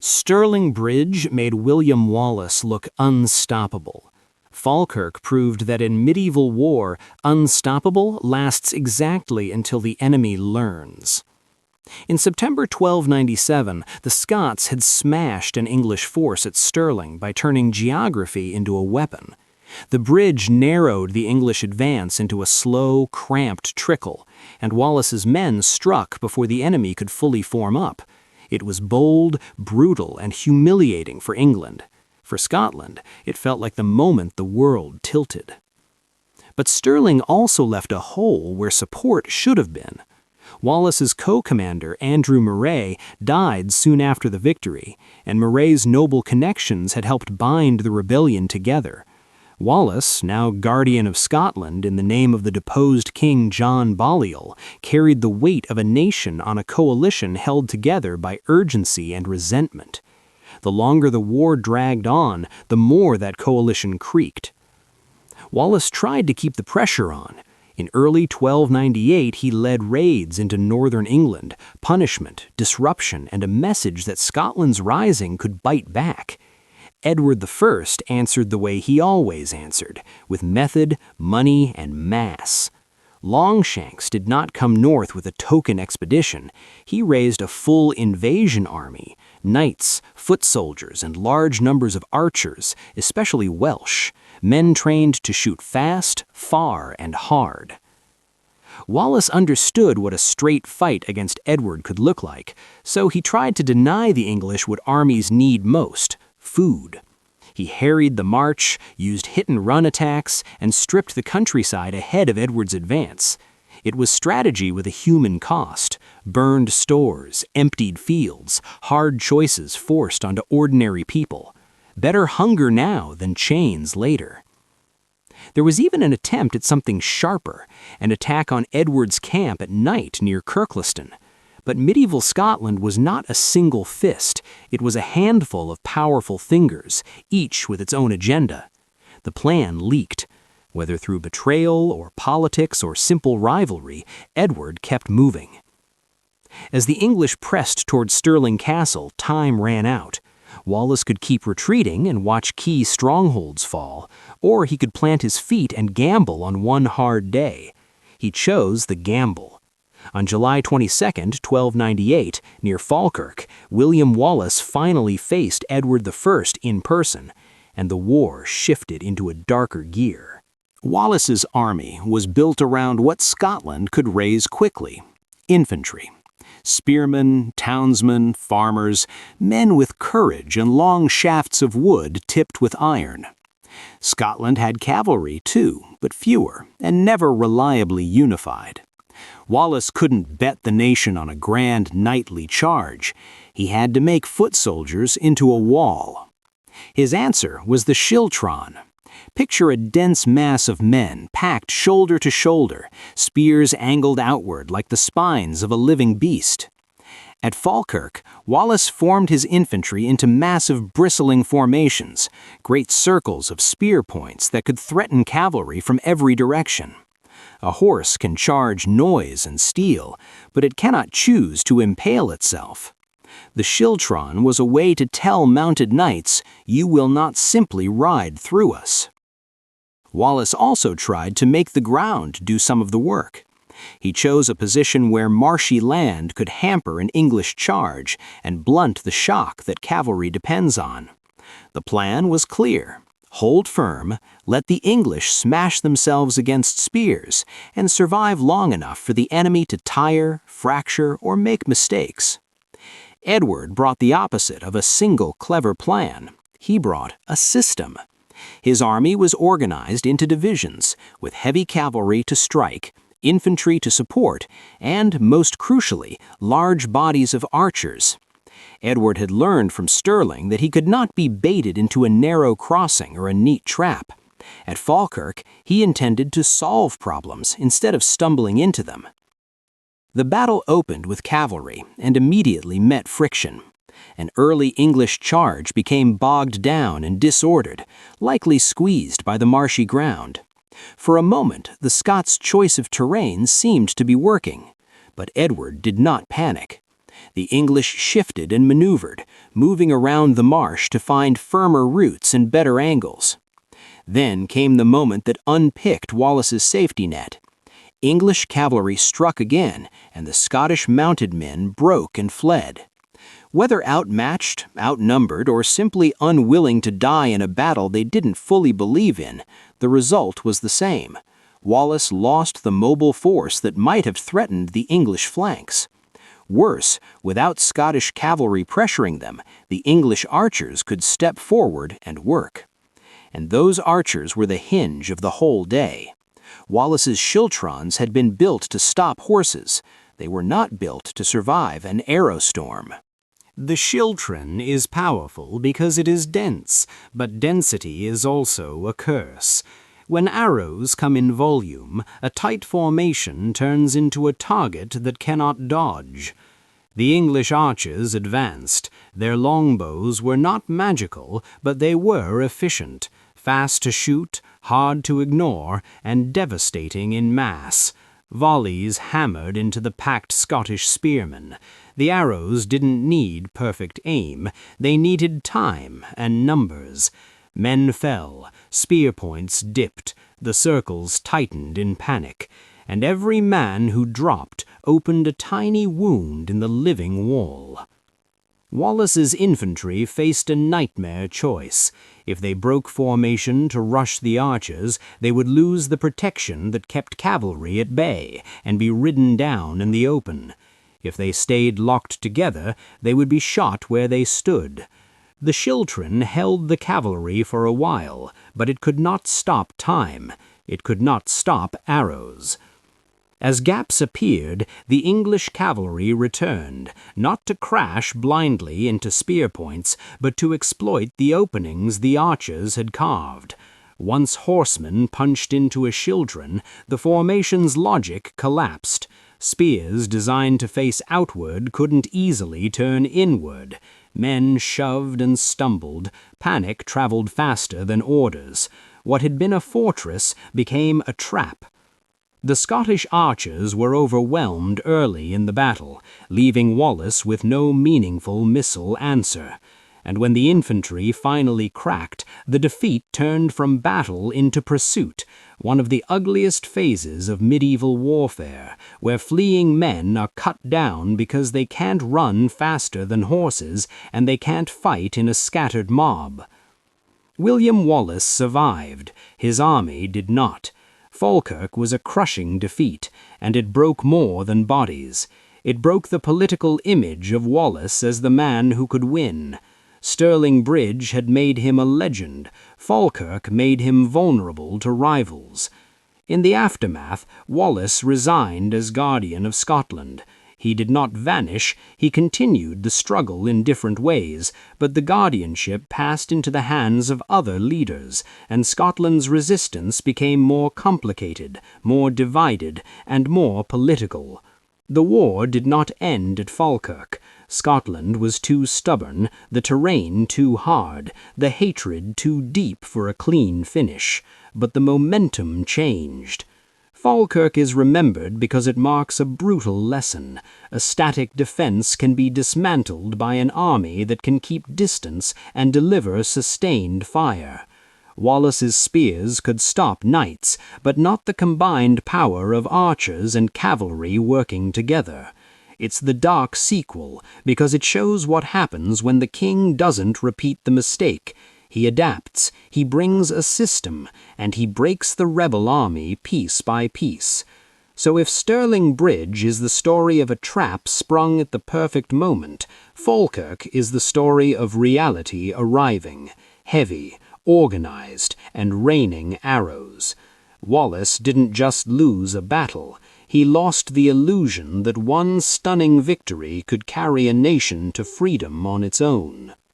Stirling Bridge made William Wallace look unstoppable. Falkirk proved that in medieval war, unstoppable lasts exactly until the enemy learns. In September 1297, the Scots had smashed an English force at Stirling by turning geography into a weapon. The bridge narrowed the English advance into a slow, cramped trickle, and Wallace's men struck before the enemy could fully form up. It was bold, brutal, and humiliating for England. For Scotland, it felt like the moment the world tilted. But Stirling also left a hole where support should have been. Wallace's co-commander, Andrew Murray, died soon after the victory, and Murray's noble connections had helped bind the rebellion together. Wallace, now guardian of Scotland in the name of the deposed King John Balliol, carried the weight of a nation on a coalition held together by urgency and resentment. The longer the war dragged on, the more that coalition creaked. Wallace tried to keep the pressure on. In early 1298, he led raids into northern England, punishment, disruption, and a message that Scotland's rising could bite back. Edward I answered the way he always answered, with method, money, and mass. Longshanks did not come north with a token expedition. He raised a full invasion army, knights, foot soldiers, and large numbers of archers, especially Welsh, men trained to shoot fast, far, and hard. Wallace understood what a straight fight against Edward could look like, so he tried to deny the English what armies need most: food. He harried the march, used hit-and-run attacks, and stripped the countryside ahead of Edward's advance. It was strategy with a human cost: burned stores, emptied fields, hard choices forced onto ordinary people. Better hunger now than chains later. There was even an attempt at something sharper, an attack on Edward's camp at night near Kirkliston. But medieval Scotland was not a single fist. It was a handful of powerful fingers, each with its own agenda. The plan leaked. Whether through betrayal or politics or simple rivalry, Edward kept moving. As the English pressed toward Stirling Castle, time ran out. Wallace could keep retreating and watch key strongholds fall, or he could plant his feet and gamble on one hard day. He chose the gamble. On July 22, 1298, near Falkirk, William Wallace finally faced Edward I in person, and the war shifted into a darker gear. Wallace's army was built around what Scotland could raise quickly: infantry. Spearmen, townsmen, farmers, men with courage and long shafts of wood tipped with iron. Scotland had cavalry too, but fewer, and never reliably unified. Wallace couldn't bet the nation on a grand knightly charge. He had to make foot soldiers into a wall. His answer was the schiltron. Picture a dense mass of men packed shoulder to shoulder, spears angled outward like the spines of a living beast. At Falkirk, Wallace formed his infantry into massive bristling formations, great circles of spear points that could threaten cavalry from every direction. A horse can charge noise and steel, but it cannot choose to impale itself. The schiltron was a way to tell mounted knights, "You will not simply ride through us." Wallace also tried to make the ground do some of the work. He chose a position where marshy land could hamper an English charge and blunt the shock that cavalry depends on. The plan was clear: hold firm, let the English smash themselves against spears, and survive long enough for the enemy to tire, fracture, or make mistakes. Edward brought the opposite of a single clever plan. He brought a system. His army was organized into divisions, with heavy cavalry to strike, infantry to support, and, most crucially, large bodies of archers. Edward had learned from Stirling that he could not be baited into a narrow crossing or a neat trap. At Falkirk, he intended to solve problems instead of stumbling into them. The battle opened with cavalry and immediately met friction. An early English charge became bogged down and disordered, likely squeezed by the marshy ground. For a moment, the Scots' choice of terrain seemed to be working, but Edward did not panic. The English shifted and maneuvered, moving around the marsh to find firmer roots and better angles. Then came the moment that unpicked Wallace's safety net. English cavalry struck again, and the Scottish mounted men broke and fled. Whether outmatched, outnumbered, or simply unwilling to die in a battle they didn't fully believe in, the result was the same. Wallace lost the mobile force that might have threatened the English flanks. Worse, without Scottish cavalry pressuring them, the English archers could step forward and work. And those archers were the hinge of the whole day. Wallace's schiltrons had been built to stop horses. They were not built to survive an arrow storm. The schiltron is powerful because it is dense, but density is also a curse. When arrows come in volume, a tight formation turns into a target that cannot dodge. The English archers advanced. Their longbows were not magical, but they were efficient, fast to shoot, hard to ignore, and devastating in mass. Volleys hammered into the packed Scottish spearmen. The arrows didn't need perfect aim. They needed time and numbers. Men fell, spear points dipped, the circles tightened in panic, and every man who dropped opened a tiny wound in the living wall. Wallace's infantry faced a nightmare choice. If they broke formation to rush the archers, they would lose the protection that kept cavalry at bay and be ridden down in the open. If they stayed locked together, they would be shot where they stood. The schiltron held the cavalry for a while, but it could not stop time. It could not stop arrows. As gaps appeared, the English cavalry returned, not to crash blindly into spear points, but to exploit the openings the archers had carved. Once horsemen punched into a schiltron, the formation's logic collapsed. Spears designed to face outward couldn't easily turn inward. Men shoved and stumbled. Panic traveled faster than orders. What had been a fortress became a trap. The Scottish archers were overwhelmed early in the battle, leaving Wallace with no meaningful missile answer. And when the infantry finally cracked, the defeat turned from battle into pursuit, one of the ugliest phases of medieval warfare, where fleeing men are cut down because they can't run faster than horses and they can't fight in a scattered mob. William Wallace survived. His army did not. Falkirk was a crushing defeat, and it broke more than bodies. It broke the political image of Wallace as the man who could win. Stirling Bridge had made him a legend. Falkirk made him vulnerable to rivals. In the aftermath, Wallace resigned as guardian of Scotland. He did not vanish, he continued the struggle in different ways, but the guardianship passed into the hands of other leaders, and Scotland's resistance became more complicated, more divided, and more political. The war did not end at Falkirk. Scotland was too stubborn, the terrain too hard, the hatred too deep for a clean finish. But the momentum changed. Falkirk is remembered because it marks a brutal lesson. A static defense can be dismantled by an army that can keep distance and deliver sustained fire. Wallace's spears could stop knights, but not the combined power of archers and cavalry working together. It's the dark sequel, because it shows what happens when the king doesn't repeat the mistake. He adapts, he brings a system, and he breaks the rebel army piece by piece. So if Stirling Bridge is the story of a trap sprung at the perfect moment, Falkirk is the story of reality arriving, heavy, organized, and raining arrows. Wallace didn't just lose a battle. He lost the illusion that one stunning victory could carry a nation to freedom on its own.